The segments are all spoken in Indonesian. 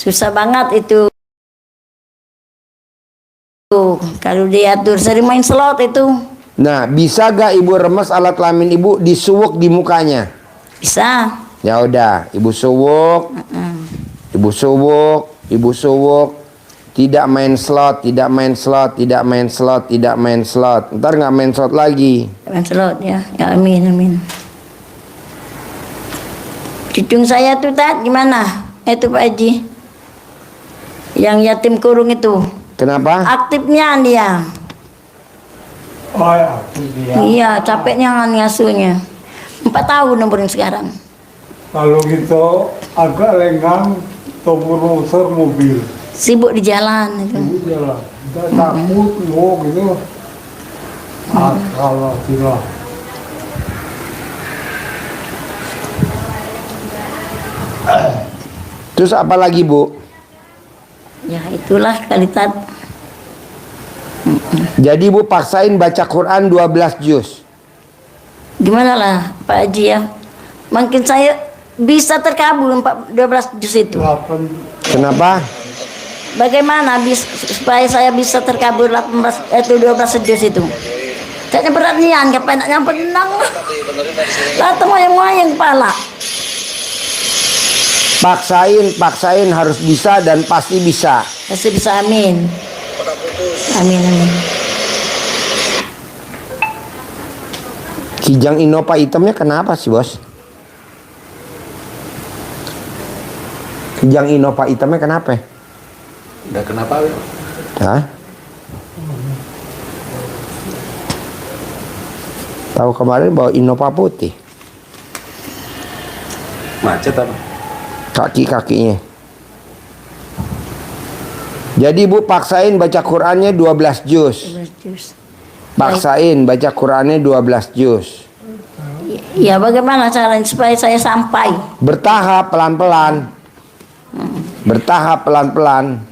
Susah banget itu. Kalau diatur sering main slot itu. Nah, bisa gak ibu remes alat kelamin ibu disuwuk di mukanya? Bisa. Ya udah, ibu suwuk. Ibu suwuk, ibu suwuk. Tidak main slot, tidak main slot, tidak main slot, tidak main slot. Ntar nggak main slot lagi. Main slot ya. Ya amin amin. Hidung saya tuh Tat gimana? Itu Pak Haji. Yang yatim kurung itu. Kenapa? Aktifnya dia. Oh ya, dia. Iya, capeknya ngasuhnya. 4 tahun umurnya sekarang. Kalau gitu agak lenggang, tombol mobil. Sibuk di jalan itu. Ibu jalan, nggak takut, gitu. Kalau tidak. Terus apa lagi bu? Ya itulah kali Tat. Jadi bu paksain baca Quran 12 juz. Gimana lah Pak Haji ya. Mungkin saya bisa terkabul 12 juz itu. Kenapa? Bagaimana supaya saya bisa terkabul 12 juz itu? Kayaknya berat nian, kapan nak nyampe tenang. Lah temoyang-moyang kepala. Paksain harus bisa dan pasti bisa. Pasti bisa, amin. Amin amin. Kijang Innova hitamnya kenapa sih bos? Kijang Innova hitamnya kenapa? Udah kenapa? Hah? Tahu kemarin bawa Innova putih. Macet apa? Kaki-kakinya. Jadi bu paksain baca Qurannya 12 juz. 12 juz. Paksain baca Qurannya 12 juz. Ya bagaimana caranya supaya saya sampai? Bertahap pelan-pelan. Bertahap pelan-pelan.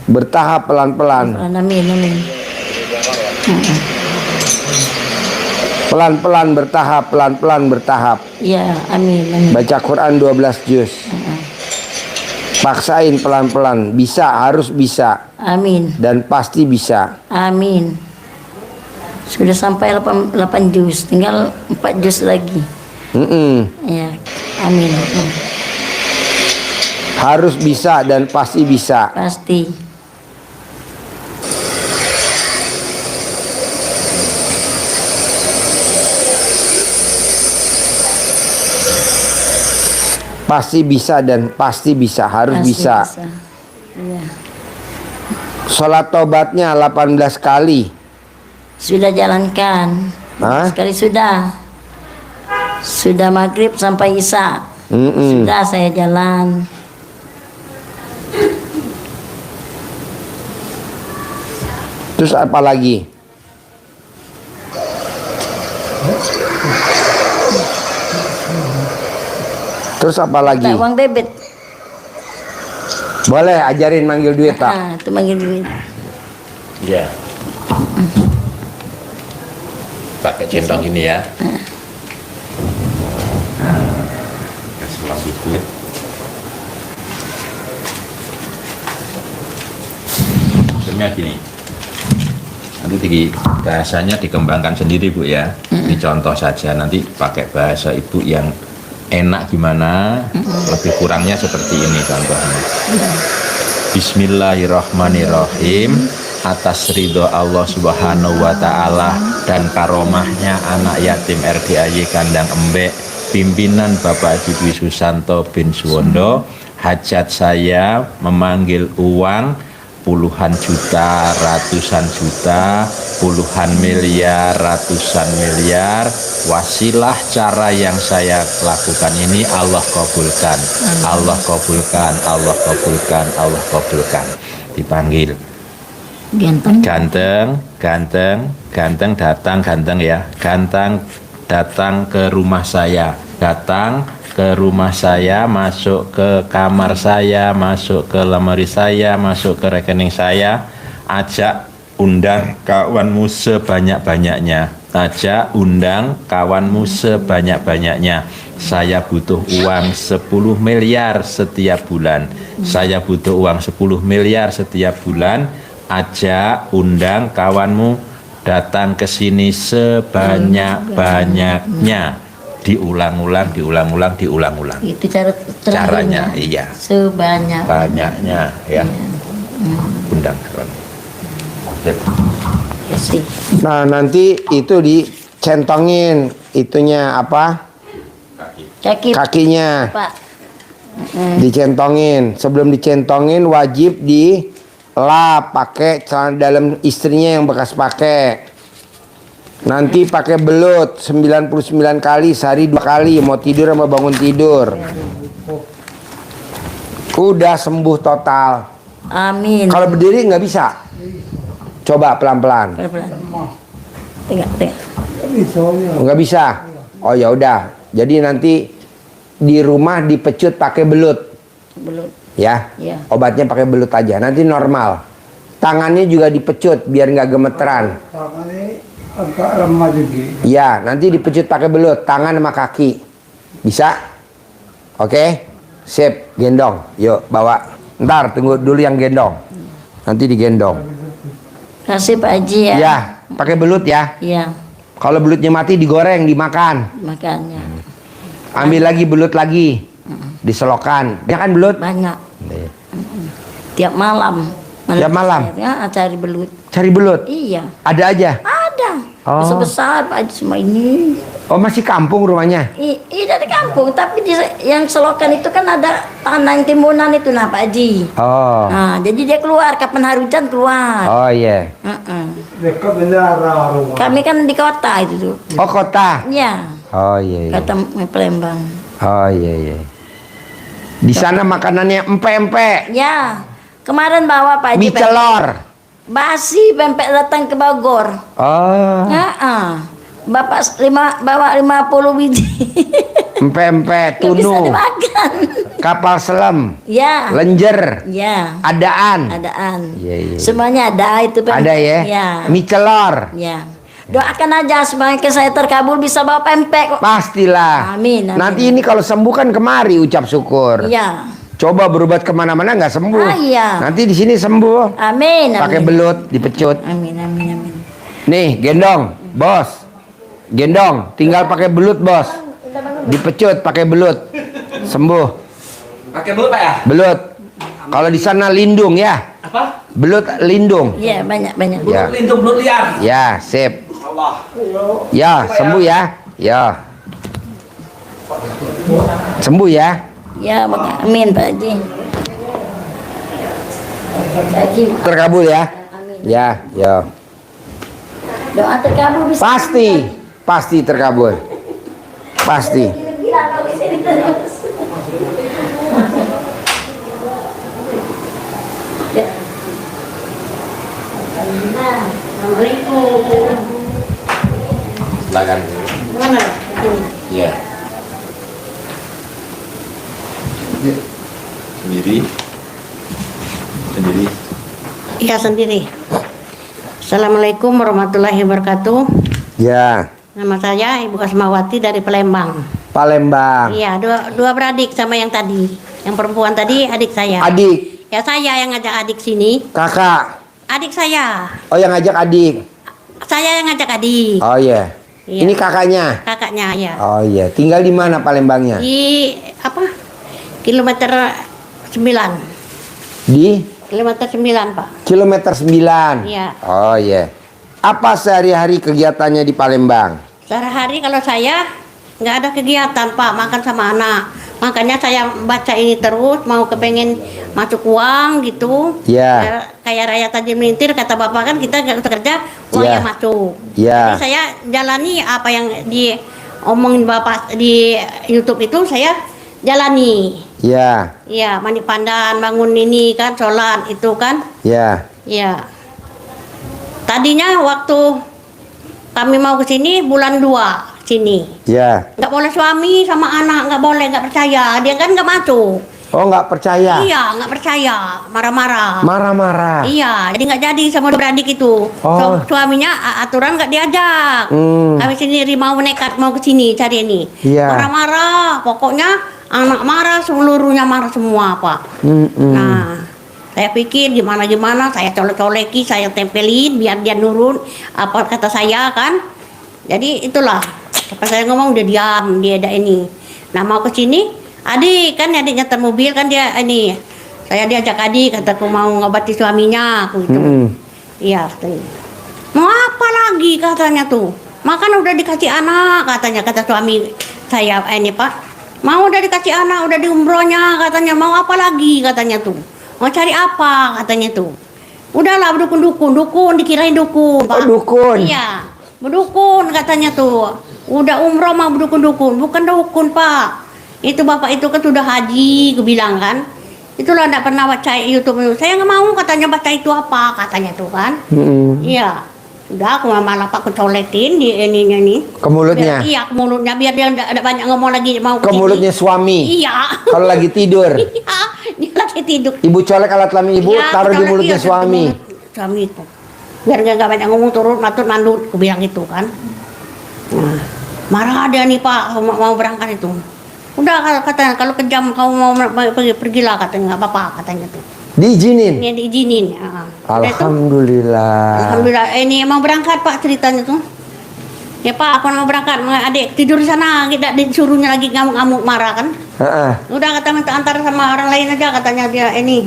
Bertahap pelan-pelan. Amin amin. Pelan-pelan bertahap, pelan-pelan bertahap. Ya amin amin. Baca Quran 12 juz. Paksain pelan-pelan. Bisa, harus bisa. Amin. Dan pasti bisa. Amin. Sudah sampai 8 juz, tinggal 4 juz lagi. Ya, amin. Harus bisa dan pasti bisa. Pasti. Pasti bisa dan pasti bisa. Harus Pasti bisa. Ya. Sholat tobatnya 18 kali. Sudah jalankan. Hah? Sekali sudah. Sudah maghrib sampai isya. Sudah saya jalan. Terus apa lagi? Terus apa lagi? Tak uang debit. Boleh ajarin manggil duit tak? Ah, itu manggil duit. Iya. Pakai centong ini ya. Kasih lagi duit. Sebenarnya gini. Nanti bahasanya dikembangkan sendiri Bu ya. Ini contoh saja, nanti pakai bahasa Ibu yang enak gimana, lebih kurangnya seperti ini contohnya. Bismillahirrahmanirrahim. Atas ridho Allah Subhanahu wa Ta'ala dan karomahnya anak yatim RDAY Kandang Embek, pimpinan Bapak Haji Dwi Susanto bin Suwondo, hajat saya memanggil uang puluhan juta, ratusan juta, puluhan miliar, ratusan miliar. Wasilah cara yang saya lakukan ini Allah kabulkan, Allah kabulkan, Allah kabulkan, Allah kabulkan. Dipanggil Ganteng. Ganteng datang, ganteng ya, ganteng datang ke rumah saya, datang ke rumah saya, masuk ke kamar saya, masuk ke lemari saya, masuk ke rekening saya, ajak undang kawanmu sebanyak-banyaknya, ajak undang kawanmu sebanyak-banyaknya, Saya butuh uang 10 miliar setiap bulan. Saya butuh uang 10 miliar setiap bulan. Ajak, undang kawanmu datang ke sini sebanyak-banyaknya. Diulang-ulang, diulang-ulang, diulang-ulang. Itu cara Caranya, iya. Sebanyak. Banyaknya ya. Undang kawan. Ya sih. Nah, nanti itu dicentongin itunya apa? Kaki Kakinya. Pak. Dicentongin. Sebelum dicentongin wajib dilap pakai celana dalam istrinya yang bekas pakai. Nanti pakai belut 99 kali sehari 2 kali mau tidur sama bangun tidur. Udah sembuh total. Amin. Kalau berdiri nggak bisa. Coba pelan-pelan. Pelan-pelan. Tengok. Misalnya Nggak bisa. Oh ya udah. Jadi nanti di rumah dipecut pakai belut. Belut. Ya. Iya. Obatnya pakai belut aja. Nanti normal. Tangannya juga dipecut biar nggak gemeteran. tangannya agak lemah juga. Ya, nanti dipecut pakai belut, tangan sama kaki. Bisa? Oke? Sip, gendong. Yuk, bawa. Ntar tunggu dulu yang gendong. Nanti digendong. Kasih Pak Haji ya. Ya, pakai belut ya. Iya. Kalau belutnya mati digoreng, dimakan. Makanya Ambil lagi belut lagi. Diselokan. Ya kan belut? banyak. Tiap malam. Tiap malam? Ya, cari belut. Cari belut. Iya. Ada aja. Ada. Oh. Besar-besar Pak Haji semua ini. Oh, masih kampung rumahnya? Iya dari kampung, tapi yang selokan itu kan ada tanah yang timbunan itu nah Pak Haji. Oh. Nah, jadi dia keluar kapan hari hujan keluar. Oh iya. Dekat bendara rumah. Kami kan di kota itu tuh. Oh, kota. Iya. Oh iya. Iya. Kota Palembang. Oh iya iya. Di sana makanannya empe-empe. Ya. Kemarin bawa Pak Haji Mie celor. basi pempek datang ke Bogor. Oh. Heeh. Bapak bawa 50 biji. Empe-empe, Nggak bisa tunu, dimakan. kapal selam, Ya. lenjer, Ya. adaan. Adaan. Iya, iya. Semuanya ada itu pempek. Ada ya? Ya. Mie celor. Ya. Doakan aja semoga saya terkabul bisa bawa pempek kok. Pastilah. Amin, amin. Nanti ini kalau sembuh kan kemari ucap syukur. Iya. Coba berobat kemana-mana nggak sembuh. Ah, iya. Nanti di sini sembuh. Amin. Pakai amin. belut, dipecut. Amin amin amin. Nih, gendong, bos. Gendong, tinggal pakai belut, bos. Dipecut pakai belut. Sembuh. Pakai belut Pak ya? Belut. Kalau di sana lindung ya. Apa? Belut lindung. Iya banyak. Ya. Belut lindung, belut liar. Ya, sip. Allah. Ya, sembuh ya. Ya. Sembuh ya. Ya amin Pak Haji. Pak Haji. Terkabul ya. Ya, ya. Doa terkabul bisa. Pasti terkabul. Pasti. Gila kalau di sini terus. Ya. Assalamualaikum. Silakan. Mana? Ya. Sendiri. Sendiri. Iya sendiri. Assalamualaikum warahmatullahi wabarakatuh. Ya. Nama saya Ibu Asmawati dari Palembang. Palembang. Iya, dua beradik sama yang tadi. Yang perempuan tadi adik saya. Adik, Ya saya yang ngajak adik sini. kakak. Adik saya. Oh, yang ngajak adik. Saya yang ngajak adik. Oh iya. Iya. Ini kakaknya. Kakaknya ya. Oh iya. Tinggal di mana Palembangnya? Di apa? Kilometer 9. Di Kilometer 9, Pak. kilometer 9. Iya. Oh iya. Apa sehari-hari kegiatannya di Palembang? Sehari-hari kalau saya nggak ada kegiatan Pak, makan sama anak. Makanya saya baca ini terus, mau kepengen masuk uang gitu. Ya. Kayak rakyat tadi melintir, kata bapak kan kita nggak usah kerja, uangnya Ya. masuk. Ya. Jadi saya jalani apa yang diomongin bapak di YouTube itu saya jalani. Ya. Iya, mandi pandan, bangun ini kan, sholat itu kan. Ya. Iya. Tadinya waktu kami mau ke sini bulan 2 sini. Ya. Nggak boleh suami sama anak, nggak boleh, nggak percaya. Dia kan nggak masuk. Oh, nggak percaya. Iya, nggak percaya, marah-marah. Marah-marah. Iya, jadi nggak jadi sama beradik itu. Oh. Suaminya aturan nggak diajak. Kami sendiri mau nekat mau ke sini cari ini. Iya. Marah-marah, pokoknya anak marah, seluruhnya marah semua Pak. Nah, saya pikir gimana-gimana, saya colek-coleki, saya tempelin biar dia nurun apa kata saya kan. Jadi itulah, pas saya ngomong udah diam, dia ada ini. Nah mau ke sini. Adik kan adik nyetir mobil kan dia ini saya diajak adik kataku mau ngobati suaminya aku itu iya katanya. Mau apa lagi katanya tuh makan udah dikasih anak katanya kata suami saya ini Pak mau udah dikasih anak udah di umrohnya katanya mau apa lagi katanya tuh mau cari apa katanya tuh udahlah dukun dikirain dukun Pak. Oh, dukun. Iya berdukun katanya tuh udah umroh mau berdukun bukan dukun Pak. Itu bapak itu kan sudah haji, gue bilang kan. Itulah tidak pernah baca YouTube. Saya nggak mau katanya baca itu apa katanya tuh kan. Iya. Udah aku malah Pak coletin di ininya nih. Ke mulutnya. Iya ke mulutnya biar dia tidak banyak ngomong lagi mau Ke mulutnya suami. Iya. Kalau lagi tidur. Iya. Dia lagi tidur. Ibu colek alat kelamin ibu, Iya, taruh di colek, mulutnya iya, suami. di mulut suami itu. Biar dia nggak banyak ngomong turun matut mandut. Aku bilang itu kan. Nah, marah dia nih Pak mau berangkat itu. Udah katanya kalau kejam kau mau pergilah katanya nggak apa-apa katanya tuh. Diizinin. Ini diizinin. Alhamdulillah. Alhamdulillah. Ini mau berangkat Pak ceritanya tuh. Ya Pak aku mau berangkat adik tidur di sana tidak disuruhnya lagi ngamuk-ngamuk marah kan. Udah kata minta antar sama orang lain aja katanya dia ini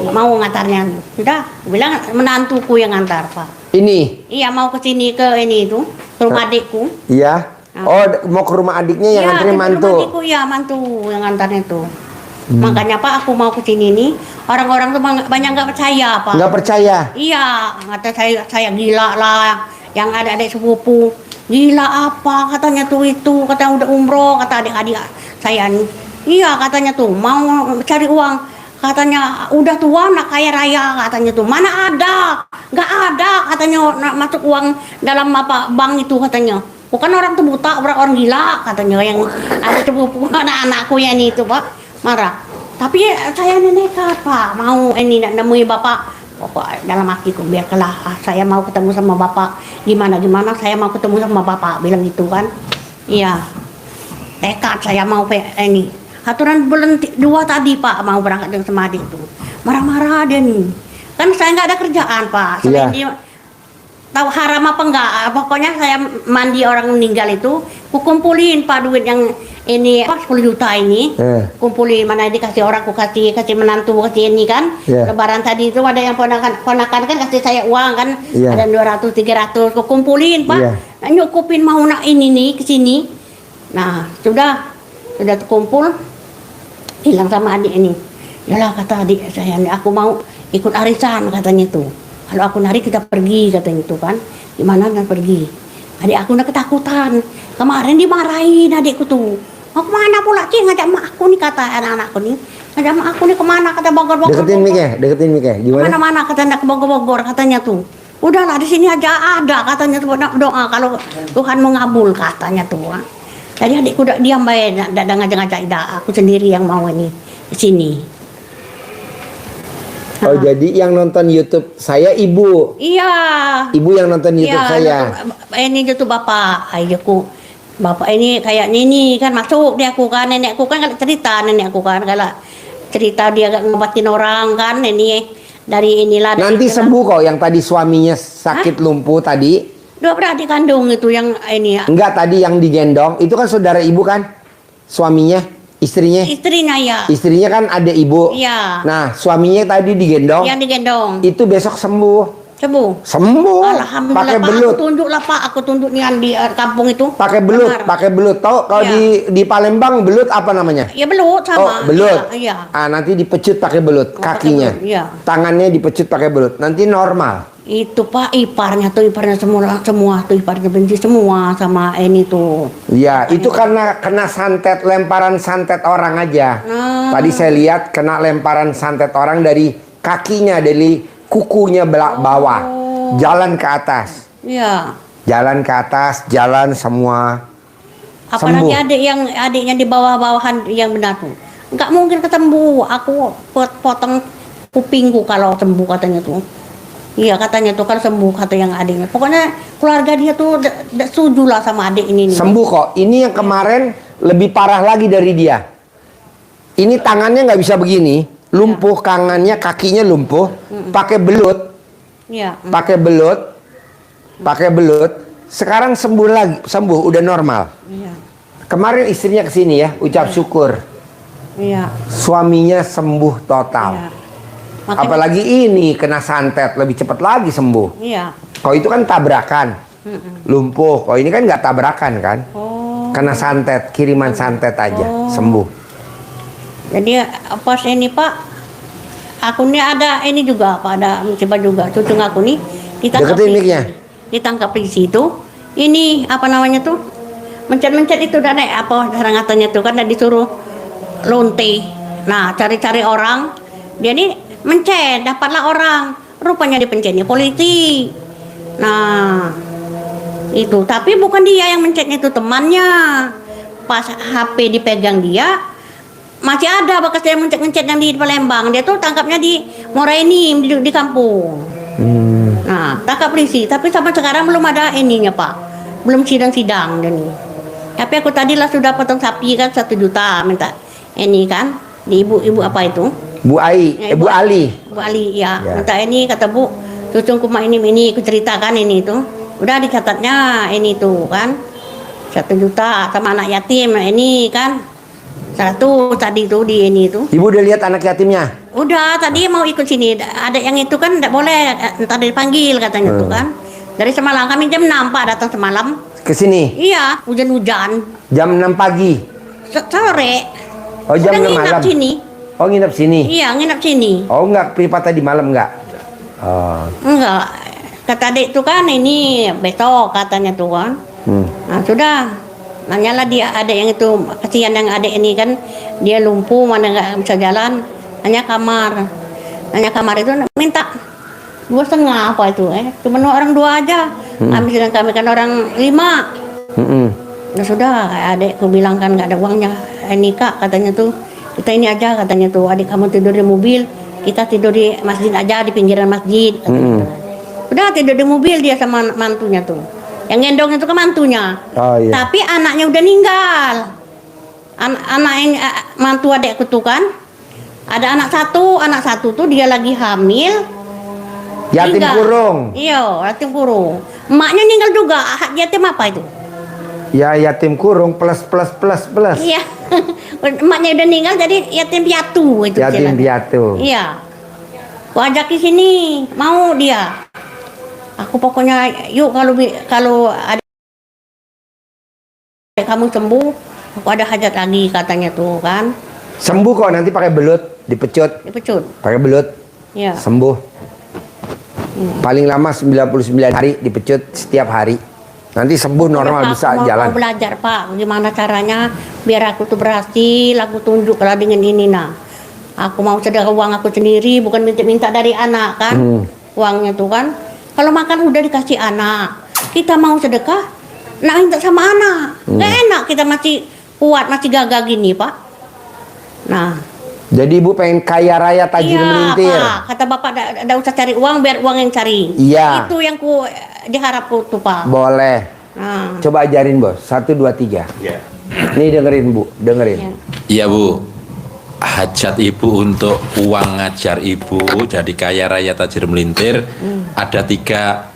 nggak mau ngantarnya. Udah bilang menantuku yang antar Pak. Ini. Iya mau ke sini ke ini itu ke rumah adikku. Iya. Oh, mau ke rumah adiknya yang nganterin mantu. Iya, mantu yang ngantarnya itu. Makanya Pak, aku mau ke sini nih. Orang-orang tuh banyak nggak percaya Pak. Nggak percaya. Iya, kata saya gila lah. Yang ada adik sepupu, gila apa katanya tuh itu, kata udah umroh, kata adik-adik saya nih. Iya katanya tuh mau cari uang. Katanya udah tua nak kaya raya katanya tuh. Mana ada? Nggak ada katanya masuk uang dalam apa bank itu katanya. Bukan orang tuh buta, orang gila katanya yang ada sepupu anak-anakku yang itu Pak marah. Tapi saya ini nekat Pak mau ini nemui bapak. Pokok dalam hatiku biarlah saya mau ketemu sama bapak. Gimana saya mau ketemu sama bapak bilang gitu kan. Iya nekat saya mau ini. Aturan bulan 2 tadi Pak mau berangkat dengan sama adik itu. Marah-marah dia nih. Kan saya nggak ada kerjaan Pak. Selain dia tahu haram apa enggak, pokoknya saya mandi orang meninggal itu, ku kumpulin Pak duit yang ini apa 10 juta ini, kumpulin mana dikasih orang, ku kasih menantu, kasih ini kan, lebaran tadi itu ada yang ponakan kan kasih saya uang kan, ada 200 300, ku kumpulin Pak, nah, nyukupin mau nak ini nih ke sini, nah sudah terkumpul, bilang sama adik ini, yalah kata adik saya, aku mau ikut arisan katanya tuh. Kalau aku narik kita pergi katanya itu kan. Gimana kan pergi. Adik aku udah ketakutan. Kemarin dimarahin adikku tuh. Mau kemana pula Cing ngajak mak aku nih kata anak-anakku nih. Ngajak mak aku nih kemana kata Bogor. Deketin Mike. Gimana? Mana katanya ke Bogor katanya tuh. Udahlah di sini aja ada katanya tuh doa kalau Tuhan mengabul katanya tuh. Jadi adikku udah diam bae enggak ngajak-ngajak aku sendiri yang mau ini di sini. Oh jadi yang nonton YouTube saya ibu. Iya. Ibu yang nonton YouTube saya. Ini YouTube bapak, ayahku. Bapak ini kayak ini kan masuk dia aku kan nenekku kan kalau cerita nenekku kan kalau cerita dia gak ngobatin orang kan ini dari inilah. Nanti sembuh kok yang tadi suaminya sakit lumpuh tadi. Dua beradik kandung itu yang ini ya. Enggak tadi yang digendong itu kan saudara ibu kan suaminya. Istrinya ya. Istrinya kan ada ibu. Iya. Nah, suaminya tadi digendong. Yang digendong. Itu besok sembuh. Sembuh. Alhamdulillah. Pakai Pak, belut. aku tunjuk nih di kampung itu. Pakai belut. Tahu kalau di Palembang belut apa namanya? Ya belut sama. Oh, belut. Iya. Ah, nanti dipecut pakai belut kakinya. Belut, iya. Tangannya dipecut pakai belut. Nanti normal. Itu Pak iparnya semua tuh iparnya benci semua sama ini tuh. Iya, itu karena kena lemparan santet orang aja. Tadi saya lihat kena lemparan santet orang dari kakinya, dari kukunya bawah, jalan ke atas. Iya. Jalan ke atas, jalan semua. Apalagi adiknya di bawah-bawahan yang benar tuh. nggak mungkin ketemu. Aku potong kupingku kalau sembuh katanya tuh. Iya katanya tuh kalau sembuh kata yang adiknya. Pokoknya keluarga dia tuh tidak setuju lah sama adik ini. Sembuh kok. Ini yang kemarin lebih parah lagi dari dia. Ini tangannya nggak bisa begini, lumpuh tangannya, kakinya lumpuh, pakai belut, Iya. pakai belut. Sekarang sembuh lagi, sembuh, udah normal. Iya. Kemarin istrinya kesini ya, ucap syukur. Iya. Suaminya sembuh total. Iya. Makanya- Apalagi ini kena santet, lebih cepat lagi sembuh. Iya. Kalau itu kan tabrakan, lumpuh. Kalau ini kan nggak tabrakan kan, Oh. kena santet, kiriman santet aja, sembuh. Jadi pas ini Pak, aku nih ada ini juga Pak, ada musibah juga. Cucu aku nih ditangkap Deketin di- mic-nya. ditangkap di situ. Ini apa namanya tuh? Mencet-mencet itu dan apa katanya tuh kan disuruh lonte. Nah, cari-cari orang. Dia nih mencet, dapatlah orang. Rupanya dipencetnya polisi. Nah, itu. Tapi bukan dia yang mencetnya, itu temannya. Pas HP dipegang dia, masih ada bekas dia mencet-mencet yang di Palembang. Dia tuh tangkapnya di Moraini di kampung. Nah, tangkap polisi. Tapi sampai sekarang belum ada ininya Pak. Belum sidang-sidang dan ini. Tapi aku tadi lah sudah potong sapi kan 1 juta minta ini kan di ibu apa itu? Bu Ai, Ya, Bu Ali. Bu Ali ya. Ya. Minta ini kata Bu, cucuku mah ini aku ceritakan ini itu. Udah dicatatnya ini tuh kan. 1 juta sama anak yatim ini kan. 1 tadi tuh di ini tuh. Ibu udah lihat anak yatimnya? Udah tadi mau ikut sini. Ada yang itu kan tidak boleh, entar dipanggil katanya tuh kan. Dari semalam kami jam 6 Pak datang semalam. Kesini Iya, hujan-hujan. jam 6 pagi. Sore. Oh, jam Udah 6 nginap malam. sini. Oh, nginep sini. Iya, nginap sini. Oh, enggak privat tadi malam enggak? Oh. Enggak. Kata adik tuh kan ini besok katanya tuh kan. Nah, sudah. Nanyalah dia ada yang itu, kasihan yang adik ini kan dia lumpuh mana nggak bisa jalan. Nanya kamar itu minta 2,5 apa itu cuma orang 2 aja. Kami sedang kami kan orang 5. Nah sudah adik aku bilang kan nggak ada uangnya. Ini Kak katanya tuh kita ini aja katanya tuh adik kamu tidur di mobil, kita tidur di masjid aja di pinggiran masjid. Katanya tuh. Udah tidur di mobil dia sama mantunya tuh. Yang gendong itu ke mantunya. Oh, iya. Tapi anaknya udah meninggal. Anak yang mantu adikku tuh kan. Ada anak satu tuh dia lagi hamil. Yatim meninggal. kurung. Iya, yatim kurung. Emaknya meninggal juga. Yatim apa itu? Ya yatim kurung plus. Iya. Emaknya udah meninggal jadi yatim piatu itu. Yatim istilahnya. piatu. Iya. Ku ajak ke sini, mau dia. Aku pokoknya yuk kalau ada kamu sembuh, aku ada hajat lagi katanya tuh kan. Sembuh kok, nanti pakai belut, dipecut. Dipecut. Pakai belut, Iya. sembuh. Paling lama 99 hari dipecut setiap hari. Nanti sembuh normal, Pak, bisa mau jalan. belajar Pak, gimana caranya biar aku tuh berhasil, aku tunjuk lah dengan ini nah. Aku mau sedekah uang aku sendiri, bukan minta dari anak kan. Uangnya tuh kan. Kalau makan udah dikasih anak. Kita mau sedekah, nak minta sama anak. Gak enak kita masih kuat, masih gagah gini Pak. Nah, Jadi ibu pengen kaya raya tajir melintir. Pak. Kata Bapak ada usah cari uang, biar uang yang cari. Iya. Itu yang diharapku tuh Pak. Boleh. Nah, Coba ajarin bos. 1, 2, 3. Ya. Nih dengerin bu, dengerin. Iya Bu, hajat ibu untuk uang ngajar ibu jadi kaya raya tajir melintir ada 3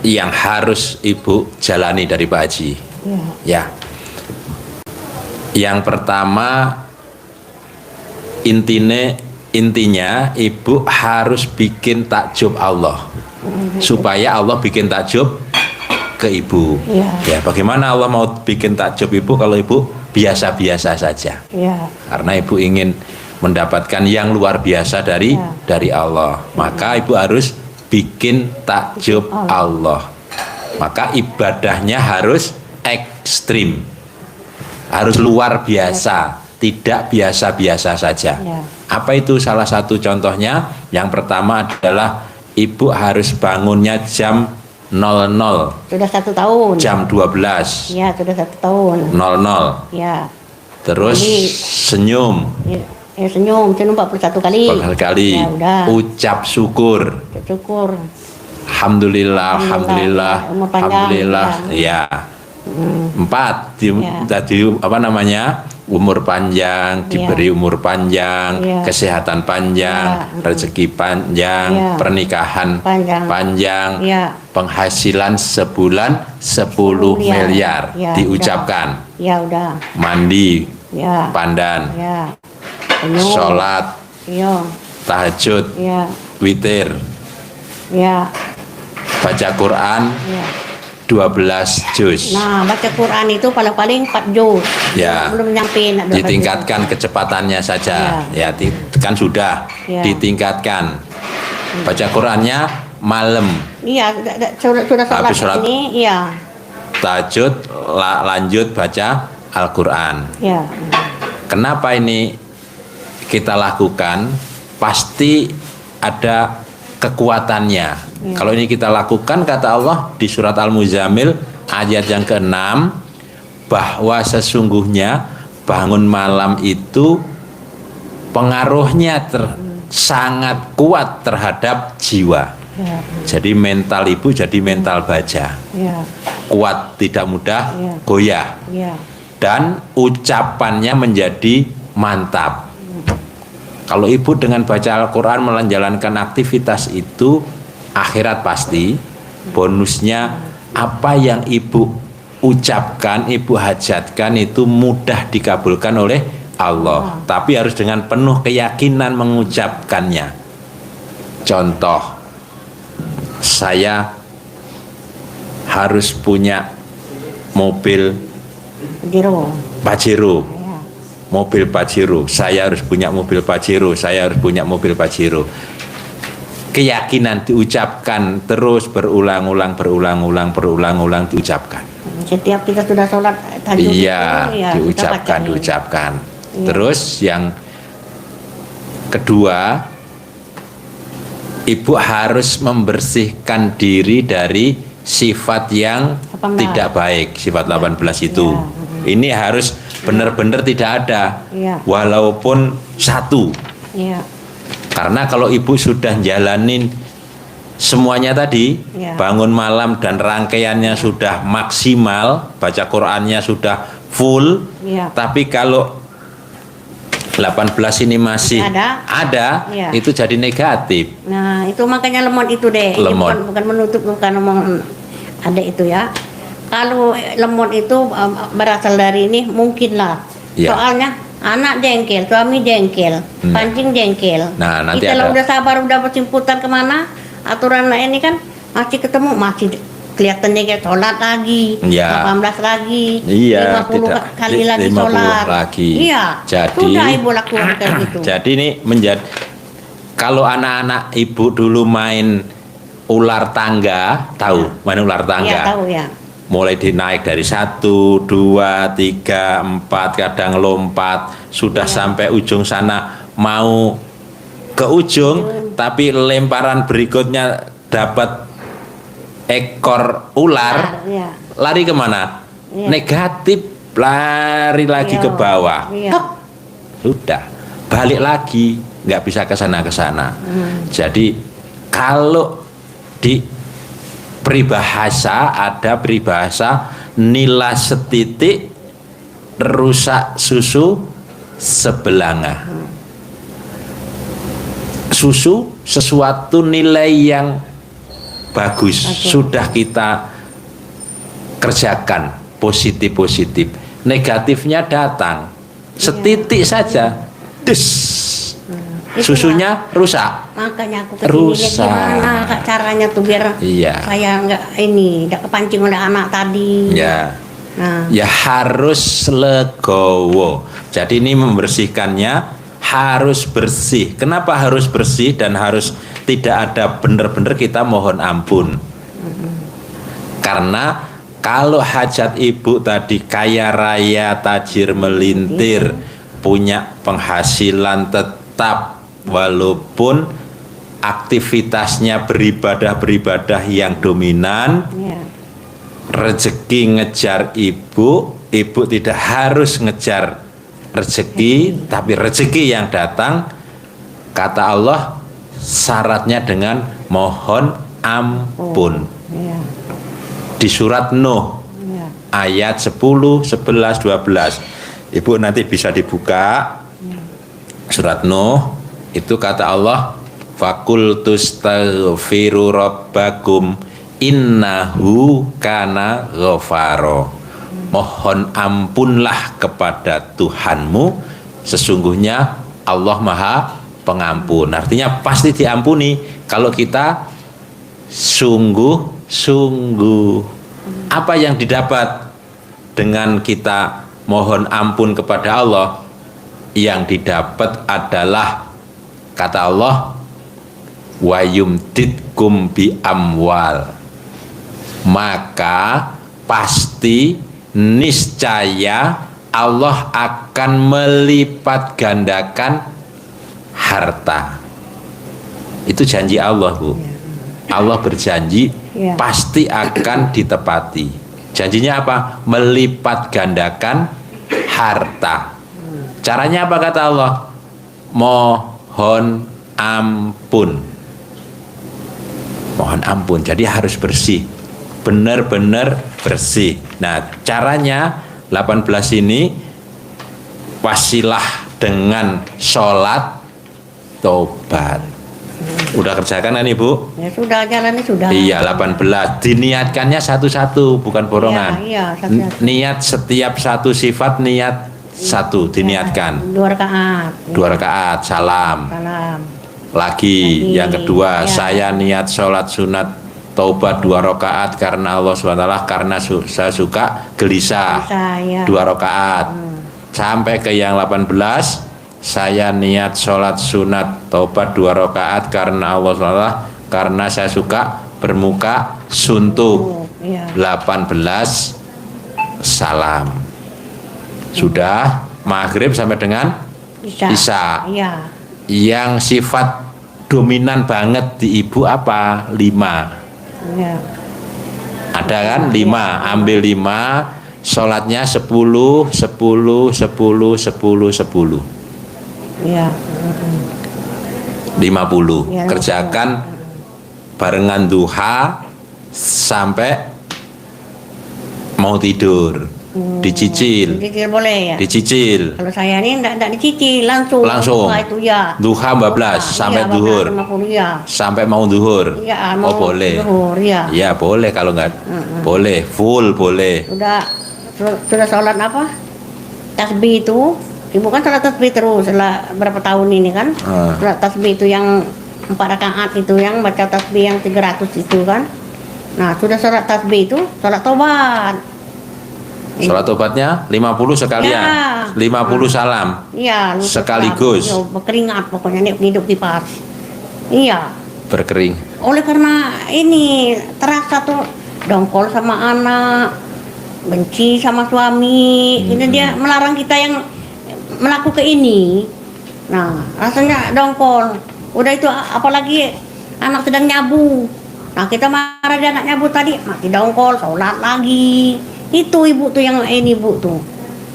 yang harus ibu jalani dari Pak Haji. Ya. Yang pertama intinya ibu harus bikin takjub Allah supaya Allah bikin takjub ke ibu. Iya. Ya, bagaimana Allah mau bikin takjub ibu kalau ibu biasa-biasa saja? ya. Karena ibu ingin mendapatkan yang luar biasa dari Allah. Maka ibu harus bikin takjub Allah. Maka ibadahnya harus ekstrim. Harus luar biasa, tidak biasa-biasa saja. Ya. Apa itu salah satu contohnya? Yang pertama adalah ibu harus bangunnya jam 00, Sudah 1 tahun. jam 12, Ya, sudah 1 tahun. 00. Ya. Terus Mandi. senyum Senyum 41 kali. berkali-kali. Ya udah. Ucap syukur. Syukur. Alhamdulillah, alhamdulillah, Umur panjang, alhamdulillah. Ya. 4 tadi apa namanya? Umur panjang, diberi umur panjang, Ya. kesehatan panjang, Ya. rezeki panjang, Ya. pernikahan Panjang. Ya. penghasilan sebulan 10 miliar Ya, diucapkan. Ya udah. Mandi, Ya. pandan, Ya. Senyum. sholat, Iya. tahajud, Ya. witir, Ya. baca Quran Ya. 12 juz. Nah, baca Quran itu paling-paling 4 juz. Ya. Belum nyampe nak 12 juz. Ditingkatkan kecepatannya saja. Ya, kan sudah Ya. ditingkatkan. Baca Qurannya malam, Iya, sudah sholat Habis sholat. ini, iya. tahajud, lanjut baca Al-Quran. Ya. Kenapa ini kita lakukan? Pasti ada kekuatannya. Kalau ini kita lakukan, kata Allah di surat Al-Muzammil ayat yang ke-6, bahwa sesungguhnya bangun malam itu pengaruhnya sangat kuat terhadap jiwa. Ya. Jadi mental ibu jadi mental baja. Ya. Kuat, tidak mudah Ya. goyah. Ya. Dan ucapannya menjadi mantap. Kalau ibu dengan baca Al-Quran menjalankan aktivitas itu, akhirat pasti bonusnya apa yang ibu ucapkan, ibu hajatkan itu mudah dikabulkan oleh Allah. Tapi harus dengan penuh keyakinan mengucapkannya. Contoh, saya harus punya mobil Jero. Pajero. Ya. Mobil Pajero, saya harus punya mobil Pajero, saya harus punya mobil Pajero. Keyakinan diucapkan terus berulang-ulang diucapkan. Setiap kita sudah sholat tahajud Iya, itu, ya, kita diucapkan, baca. diucapkan. Iya. Terus yang kedua, ibu harus membersihkan diri dari sifat yang 18. tidak baik, sifat 18 itu. Iya. Ini harus benar-benar tidak ada, Iya. walaupun satu. Iya. Karena kalau ibu sudah jalanin semuanya tadi, Iya. bangun malam dan rangkaiannya sudah maksimal, baca Qur'annya sudah full, Iya. tapi kalau 18 ini masih ada, Iya. itu jadi negatif. Nah, itu makanya lemon itu deh. Ini Lemon. bukan menutup, bukan ngomong ada itu ya. Kalau lemon itu berasal dari ini mungkin lah. Iya. Soalnya anak jengkel, suami jengkel, pancing jengkel. Nah, nanti kita ada- udah sabar, udah bersimputan kemana, aturan ini kan masih ketemu, masih kelihatannya kayak sholat lagi, Iya. 18 lagi, Iya, 50 tidak. kali lagi 50 sholat. lagi. Iya, Jadi- sudah ibu lakukan kayak gitu. Jadi ini menjadi, kalau anak-anak ibu dulu main ular tangga, tahu main ular tangga? Iya, tahu ya. Mulai dinaik dari 1, 2, 3, 4, kadang lompat sudah sampai ujung sana, mau ke ujung tapi lemparan berikutnya dapat ekor ular, Iya. lari kemana? Iya. Negatif, lari lagi Iya. ke bawah. Iya. Hop, sudah balik lagi, nggak bisa ke sana. Jadi kalau di peribahasa, ada peribahasa nila setitik rusak susu sebelanga. Susu sesuatu nilai yang bagus, sudah kita kerjakan positif. Negatifnya datang setitik saja, des, susunya rusak. Makanya aku kesini Rusak. gimana Kak, caranya tuh biar Iya. saya nggak kepancing oleh anak tadi. Ya. Nah, Ya harus legowo. Jadi ini membersihkannya harus bersih. Kenapa harus bersih dan harus tidak ada benar-benar kita mohon ampun? Karena kalau hajat ibu tadi kaya raya, tajir melintir, punya penghasilan tetap walaupun aktivitasnya beribadah yang dominan, ya. rezeki ngejar ibu tidak harus ngejar rezeki, tapi rezeki yang datang kata Allah syaratnya dengan mohon ampun. Iya. Di surat Nuh Iya. ayat 10, 11, 12. Ibu nanti bisa dibuka surat Nuh, itu kata Allah, fakultus taghfiru rabbakum innahu kana ghafaro. Mohon ampunlah kepada Tuhanmu, sesungguhnya Allah Maha Pengampun. Artinya pasti diampuni kalau kita sungguh-sungguh. Apa yang didapat dengan kita mohon ampun kepada Allah? Yang didapat adalah kata Allah, wa yumditkum bi amwal, maka pasti niscaya Allah akan melipat gandakan harta. Itu janji Allah, Bu. Allah berjanji Ya. pasti akan ditepati. Janjinya apa? Melipat gandakan harta. Caranya apa kata Allah? Mohon ampun. Mohon ampun. Jadi harus bersih. Benar-benar bersih. Nah, caranya 18 ini wasilah dengan sholat tobat. Udah kerjakan kan Ibu? Ya sudah, jalannya sudah. Iya, 18. Diniatkannya satu-satu, bukan borongan. Iya, satu-satu. Niat setiap satu sifat, niat satu diniatkan. 2 rakaat. 2 rakaat, salam. Salam. Lagi, Lagi. yang kedua, Ya. saya niat sholat sunat taubat 2 rakaat karena Allah SWT, karena saya suka gelisah. Saya. 2 rakaat. Sampai ke yang 18, saya niat sholat sunat taubat 2 rakaat karena Allah SWT, karena saya suka bermuka suntuk. Iya. 18 salam. Sudah maghrib sampai dengan Isya. Iya. Yang sifat dominan banget di ibu apa? 5. Iya. Ada kan? 5. Ambil 5, sholatnya 10, 10, 10, 10, 10. Iya. 50. Ya, Kerjakan barengan duha sampai mau tidur. Dicicil. Dicicil boleh ya? Dicicil. Kalau saya ini enggak dicicil, langsung. Langsung. Wah, itu ya. Duha 14 sampai Iya, duhur. 50, ya. Sampai mau duhur. Iya, Oh, boleh. Zuhur, ya. Iya, boleh kalau enggak. Boleh, full boleh. Sudah sholat apa? Tasbih itu. Ibu kan sholat tasbih terus setelah berapa tahun ini kan? Sholat tasbih itu yang 4 rakaat itu, yang baca tasbih yang 300 itu kan? Nah, sudah sholat tasbih itu, sholat tobat. Sholat tobatnya 50 sekalian. Ya. 50 salam. Iya, lu Sekaligus. tetap, iya, berkeringat pokoknya nih hidup di pas. Iya. Berkering. Oleh karena ini terasa tuh dongkol sama anak, benci sama suami, ini dia melarang kita yang melakukan ini. Nah, rasanya dongkol. Udah itu apalagi anak sedang nyabu. Nah, kita marah dia anak nyabu tadi, mati dongkol, sholat lagi. Itu ibu tuh yang ini bu tuh.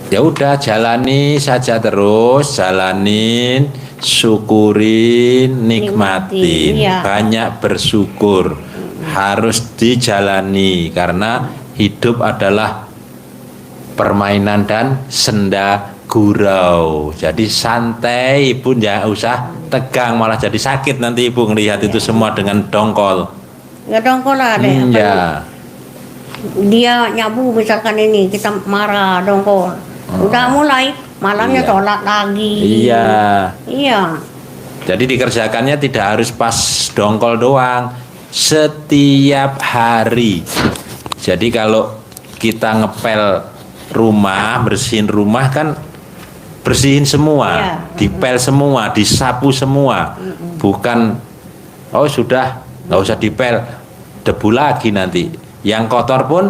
Ya udah, jalani saja terus, jalanin, syukurin, nikmatin, Iya. banyak bersyukur. Harus dijalani karena hidup adalah permainan dan senda gurau. Jadi santai, Ibu, nggak usah tegang, malah jadi sakit nanti Ibu ngelihat itu semua dengan dongkol. Ya dongkol lah deh. Ya. Dia nyabu misalkan ini kita marah dongkol. Udah mulai malamnya Iya. sholat lagi. Iya. Iya. Jadi dikerjakannya tidak harus pas dongkol doang, setiap hari. Jadi kalau kita ngepel rumah, bersihin rumah kan bersihin semua, Iya. dipel semua, disapu semua. Bukan oh sudah nggak usah dipel, debu lagi nanti. Yang kotor pun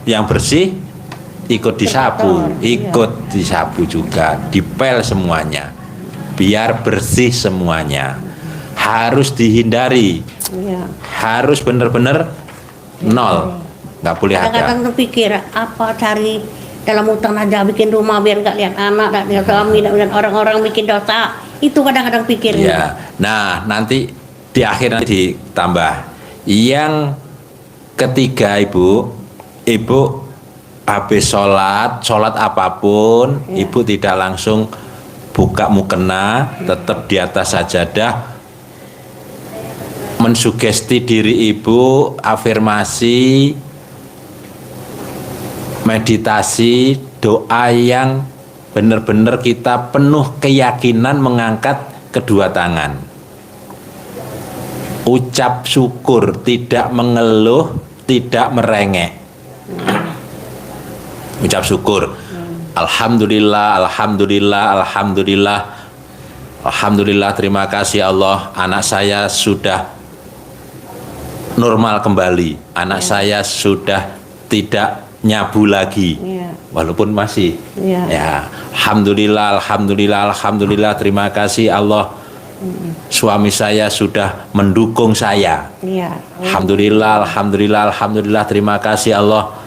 yang bersih ikut disapu, Kotor, iya. ikut disapu juga, dipel semuanya. Biar bersih semuanya. Harus dihindari. Iya. Harus benar-benar nol. Nggak boleh ada. Kadang-kadang tuh pikir apa cari dalam hutang aja bikin rumah biar nggak lihat anak, nggak lihat suami, nggak lihat orang-orang bikin dosa. Itu kadang-kadang pikirnya. Ya. Nah, nanti di akhir nanti ditambah. Yang ketiga, Ibu habis sholat apapun, Ibu tidak langsung buka mukena, tetap di atas sajadah, mensugesti diri Ibu, afirmasi, meditasi, doa yang benar-benar kita penuh keyakinan mengangkat kedua tangan. Ucap syukur, tidak mengeluh, tidak merengek. Ucap syukur. Alhamdulillah, alhamdulillah, alhamdulillah. Alhamdulillah, terima kasih Allah, anak saya sudah normal kembali. Anak saya sudah tidak nyabu lagi. Walaupun masih. Ya, alhamdulillah, alhamdulillah, alhamdulillah, terima kasih Allah. Suami saya sudah mendukung saya. Alhamdulillah, alhamdulillah, alhamdulillah, terima kasih Allah.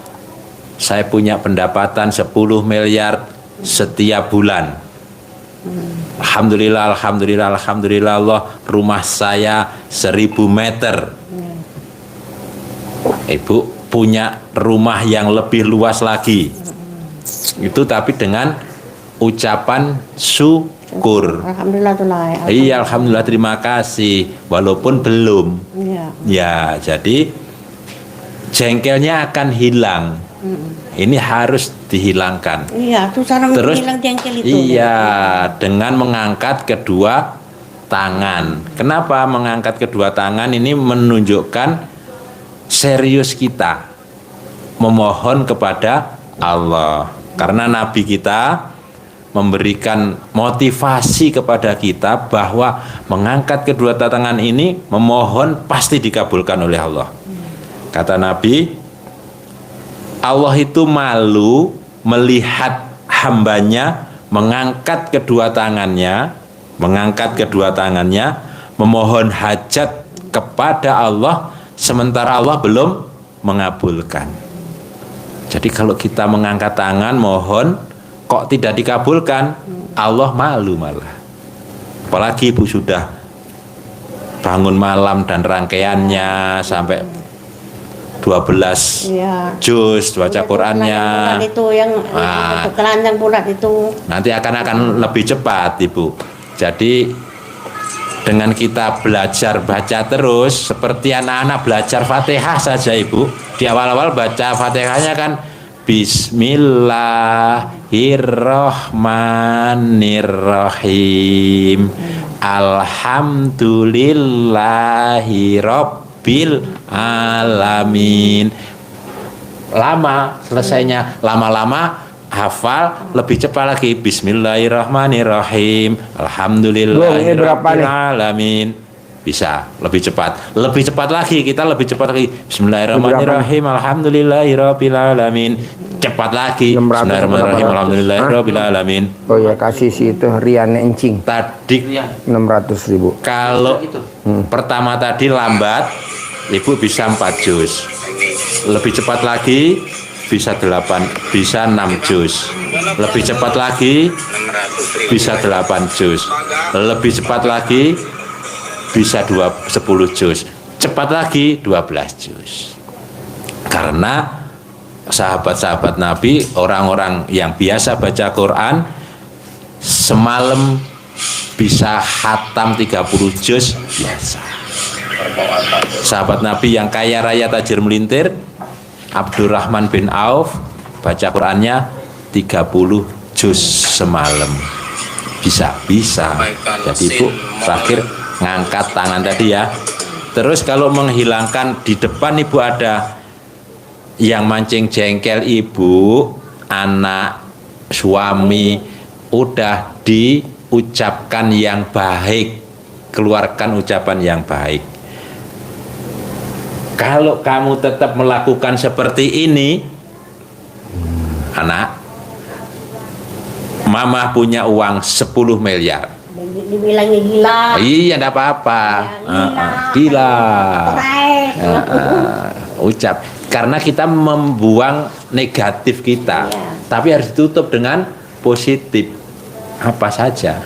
Saya punya pendapatan 10 miliar setiap bulan. Alhamdulillah, alhamdulillah, alhamdulillah Allah, rumah saya 1000 meter. Ibu punya rumah yang lebih luas lagi. Itu tapi dengan ucapan syukur. Alhamdulillah tuh lah. Iya, alhamdulillah, terima kasih. Walaupun belum. Ya, jadi jengkelnya akan hilang. Ini harus dihilangkan. Iya, tuh cara Terus, menghilang jengkel itu. iya, dengan mengangkat kedua tangan. Kenapa mengangkat kedua tangan? Ini menunjukkan serius kita memohon kepada Allah. Karena Nabi kita memberikan motivasi kepada kita bahwa mengangkat kedua tangan ini memohon pasti dikabulkan oleh Allah. Kata Nabi, Allah itu malu melihat hambanya mengangkat kedua tangannya, memohon hajat kepada Allah, sementara Allah belum mengabulkan. Jadi kalau kita mengangkat tangan mohon kok tidak dikabulkan, Allah malu malah. Apalagi Ibu sudah bangun malam dan rangkaiannya sampai 12 juz baca Qurannya. Itu yang keranjang bulat itu. Nanti akan lebih cepat, Ibu. Jadi dengan kita belajar baca terus seperti anak-anak belajar Fatihah saja, Ibu. Di awal-awal baca Fatihahnya kan Bismillahirrahmanirrahim. Alhamdulillahirabbil alamin. Lama selesainya, lama-lama hafal lebih cepat lagi. Bismillahirrahmanirrahim. Alhamdulillahirabbil alamin. Bisa lebih cepat lagi, kita lebih cepat lagi. Bismillahirrahmanirrahim. Alhamdulillahirabbil alamin. Cepat lagi. Bismillahirrahmanirrahim. Alhamdulillahirabbil alamin. Oh ya, kasih si itu Riannya encing. Tadi 600.000. kalau pertama tadi lambat, Ibu bisa 4 juz. Lebih cepat lagi bisa 6 juz. Lebih cepat lagi bisa 8 juz. Lebih cepat lagi bisa 10 juz. Cepat lagi 12 juz. Karena sahabat-sahabat Nabi, orang-orang yang biasa baca Quran, semalam bisa khatam 30 juz biasa. Sahabat Nabi yang kaya raya tajir melintir, Abdurrahman bin Auf, baca Qurannya 30 juz semalam. Bisa. Jadi Ibu terakhir ngangkat tangan tadi ya. Terus kalau menghilangkan, di depan Ibu ada yang mancing jengkel Ibu, anak, suami, udah diucapkan yang baik, keluarkan ucapan yang baik. Kalau kamu tetap melakukan seperti ini, anak, mama punya uang 10 miliar. Dibilangnya gila. Iya, enggak apa-apa. Gila. Ucap. Karena kita membuang negatif kita. Tapi harus ditutup dengan positif. Apa saja.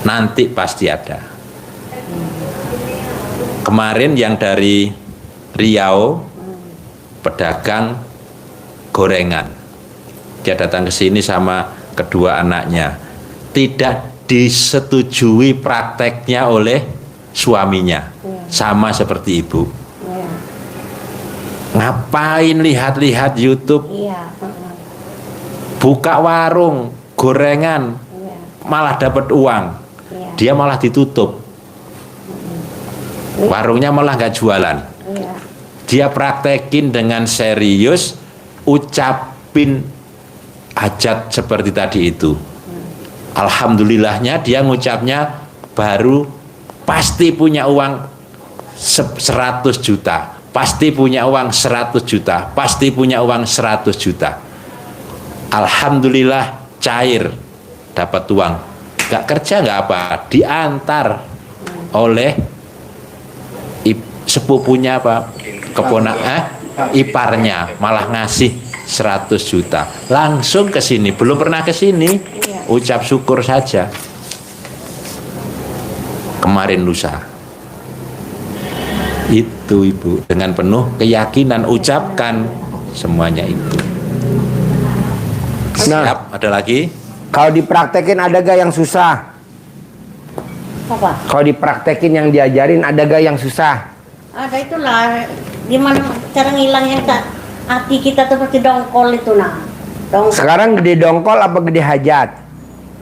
Nanti pasti ada. Kemarin yang dari Riau, pedagang gorengan. Dia datang ke sini sama kedua anaknya. Tidak disetujui prakteknya oleh suaminya. Sama seperti ibu. Ngapain lihat-lihat YouTube? Buka warung gorengan, malah dapat uang. Dia malah ditutup. Warungnya malah nggak jualan. Dia praktekin dengan serius, ucapin hajat seperti tadi itu. Alhamdulillahnya dia ngucapnya baru pasti punya uang 100 juta. Pasti punya uang 100 juta. Pasti punya uang 100 juta. Alhamdulillah cair, dapat uang, gak kerja gak apa, diantar oleh sepupunya apa, iparnya, malah ngasih 100 juta, langsung ke sini, belum pernah ke sini, ucap syukur saja. Kemarin lusa, itu ibu dengan penuh keyakinan ucapkan semuanya itu. Nah, Siap, ada lagi? kalau dipraktekin ada gak yang susah? Apa? Kalau dipraktekin yang diajarin ada gak yang susah? Ada itulah, gimana cara ngilangnya hati kita tuh seperti dongkol itu nah. Dongkol. Sekarang gede dongkol apa gede hajat?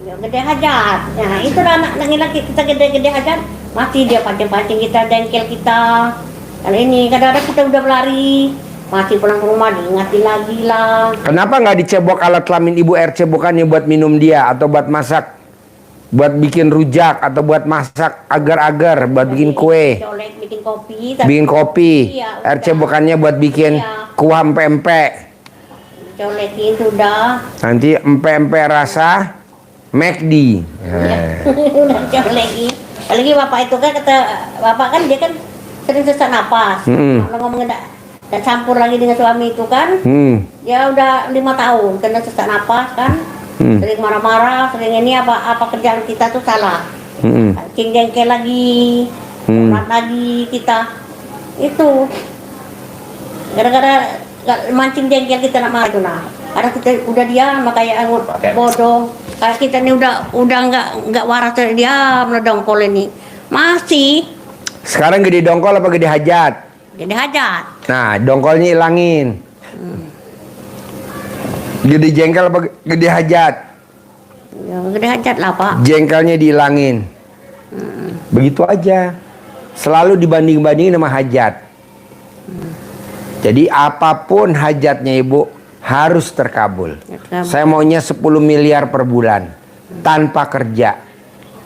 Ya, gede hajat. Nah, itu anak ngilang kita gede-gede hajat, mati dia pancing-pancing kita, dengkel kita. Kalau ini kadang-kadang kita udah berlari, masih pulang ke rumah diingatin lagi lah. Kenapa nggak dicebok alat kelamin ibu air cebokannya buat minum dia atau buat masak, buat bikin rujak atau buat masak agar-agar, buat bikin kue, Colek, bikin kopi. bikin kopi, Iya, air udah. cebokannya buat bikin Iya. kuah empe-empe. Colekin sudah. Nanti empe-empe rasa McD. Udah colekin. Apalagi bapak itu kan kata bapak kan dia kan sering sesak napas. Kalau ngomong dan campur lagi dengan suami itu kan. Ya udah 5 tahun kena sesak napas kan. Sering marah-marah, sering ini apa kerjaan kita tuh salah. Cing jengkel lagi, berat lagi kita. Itu gara-gara mancing jengkel kita nak marah itu nah. Ada kita udah diam kayak angut bodoh. Kayak kita ini udah nggak waras dia menodongkol ini. Masih Sekarang gede dongkol apa gede hajat? jadi hajat. Nah, dongkolnya ilangin. Gede jengkel apa gede hajat? Ya, gede hajat lah pak. Jengkelnya dihilangin. Begitu aja. Selalu dibanding-bandingin sama hajat. Jadi apapun hajatnya ibu harus terkabul. Saya maunya 10 miliar per bulan tanpa kerja.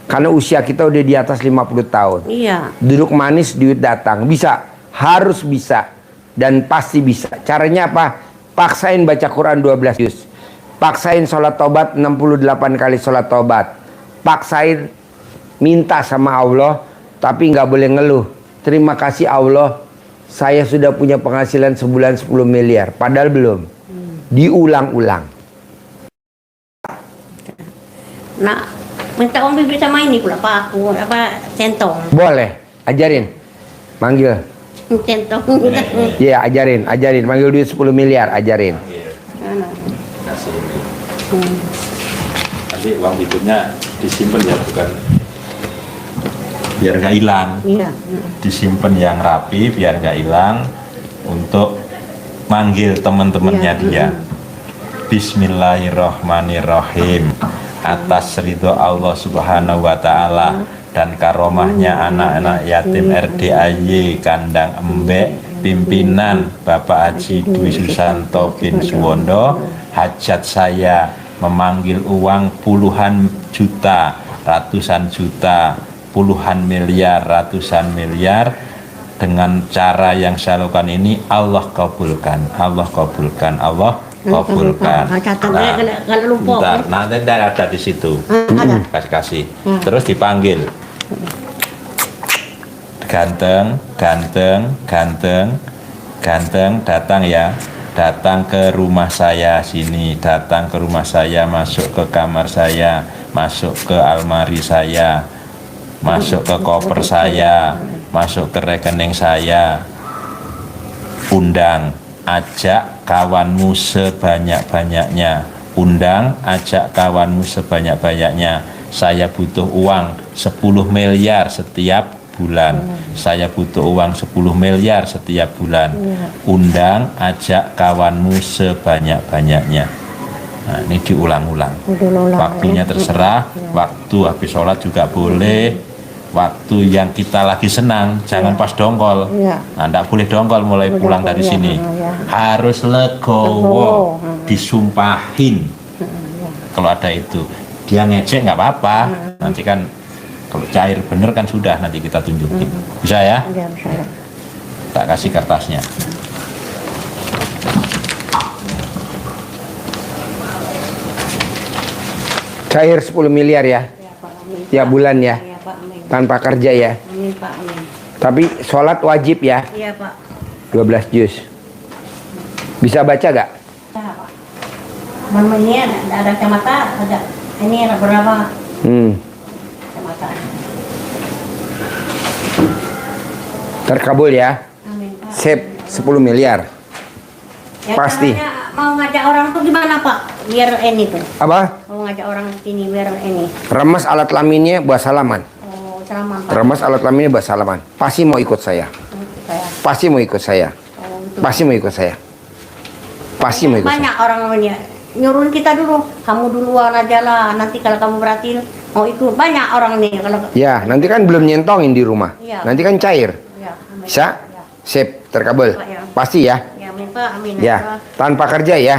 Karena usia kita udah di atas 50 tahun. Iya. Duduk manis duit datang. Bisa, harus bisa dan pasti bisa. Caranya apa? Paksain baca Quran 12 juz. Paksain sholat tobat 68 kali sholat tobat. Paksain minta sama Allah, tapi nggak boleh ngeluh. Terima kasih Allah, saya sudah punya penghasilan sebulan 10 miliar. Padahal belum. Diulang-ulang. Nah, minta uang bibi sama ini pula pak aku apa centong. Boleh, ajarin. Manggil. Centong. Iya, ajarin. Manggil duit 10 miliar, ajarin. Kasih ini. Nanti uang hidupnya disimpan ya, bukan biar nggak hilang. Iya. Disimpan yang rapi biar nggak hilang untuk manggil teman-temannya dia. Bismillahirrahmanirrahim. Atas ridho Allah Subhanahu wa taala dan karomahnya anak-anak yatim RDAY Kandang Embek pimpinan Bapak Haji Dwi Susanto bin Suwondo, hajat saya memanggil uang puluhan juta, ratusan juta, puluhan miliar, ratusan miliar. Dengan cara yang saya lakukan ini Allah kabulkan, Allah kabulkan, Allah kabulkan. Kalau lupa. Bentar, nanti ada di situ. Ada. Kasih. Terus dipanggil. Ganteng, ganteng, ganteng, ganteng, datang ya. datang ke rumah saya sini, datang ke rumah saya, masuk ke kamar saya, masuk ke almari saya, masuk ke koper saya, masuk ke rekening saya. Undang, ajak kawanmu sebanyak-banyaknya. Undang, ajak kawanmu sebanyak-banyaknya. Saya butuh uang 10 miliar setiap bulan. Saya butuh uang 10 miliar setiap bulan. Undang, ajak kawanmu sebanyak-banyaknya. Nah, ini diulang-ulang. Waktunya terserah, waktu habis sholat juga boleh, waktu yang kita lagi senang, jangan pas dongkol. Nah, enggak boleh dongkol mulai pulang dari sini. Harus legowo, disumpahin. Kalau ada itu, dia ngecek nggak apa-apa. Nanti kan kalau cair bener kan sudah, nanti kita tunjukin. Bisa ya? Tak kasih kertasnya. Cair 10 miliar ya? Tiap bulan ya? Iya Pak, amin. Tanpa kerja ya? Amin Pak, amin. Tapi sholat wajib ya? Iya Pak. 12 juz. Bisa baca gak? Nah, Pak. Ini ada kacamata, ada ini ada berapa kacamata. Terkabul ya? Amin Pak. Sip 10 miliar. Ya, Pasti. caranya mau ngajak orang tuh gimana Pak? Biar ini tuh. Apa? Mau ngajak orang sini biar ini. Remes alat kelaminnya buat salaman. Oh, salaman Pak. Remes alat kelaminnya buat salaman. Pasti mau ikut saya. Saya. Pasti mau ikut saya. Oh, gitu. Pasti mau ikut saya. Pasti mau ikut Banyak saya. orang namanya nyuruh kita dulu. Kamu duluan aja lah. Nanti kalau kamu berhasil mau ikut. Banyak orang nih kalau. Ya, nanti kan belum nyentongin di rumah. Iya. Nanti kan cair. Ya, amin. Bisa? Ya. Sip, terkabul. Pak, ya. Pasti ya. Ya, amin Pak, amin. Ya, tanpa kerja ya.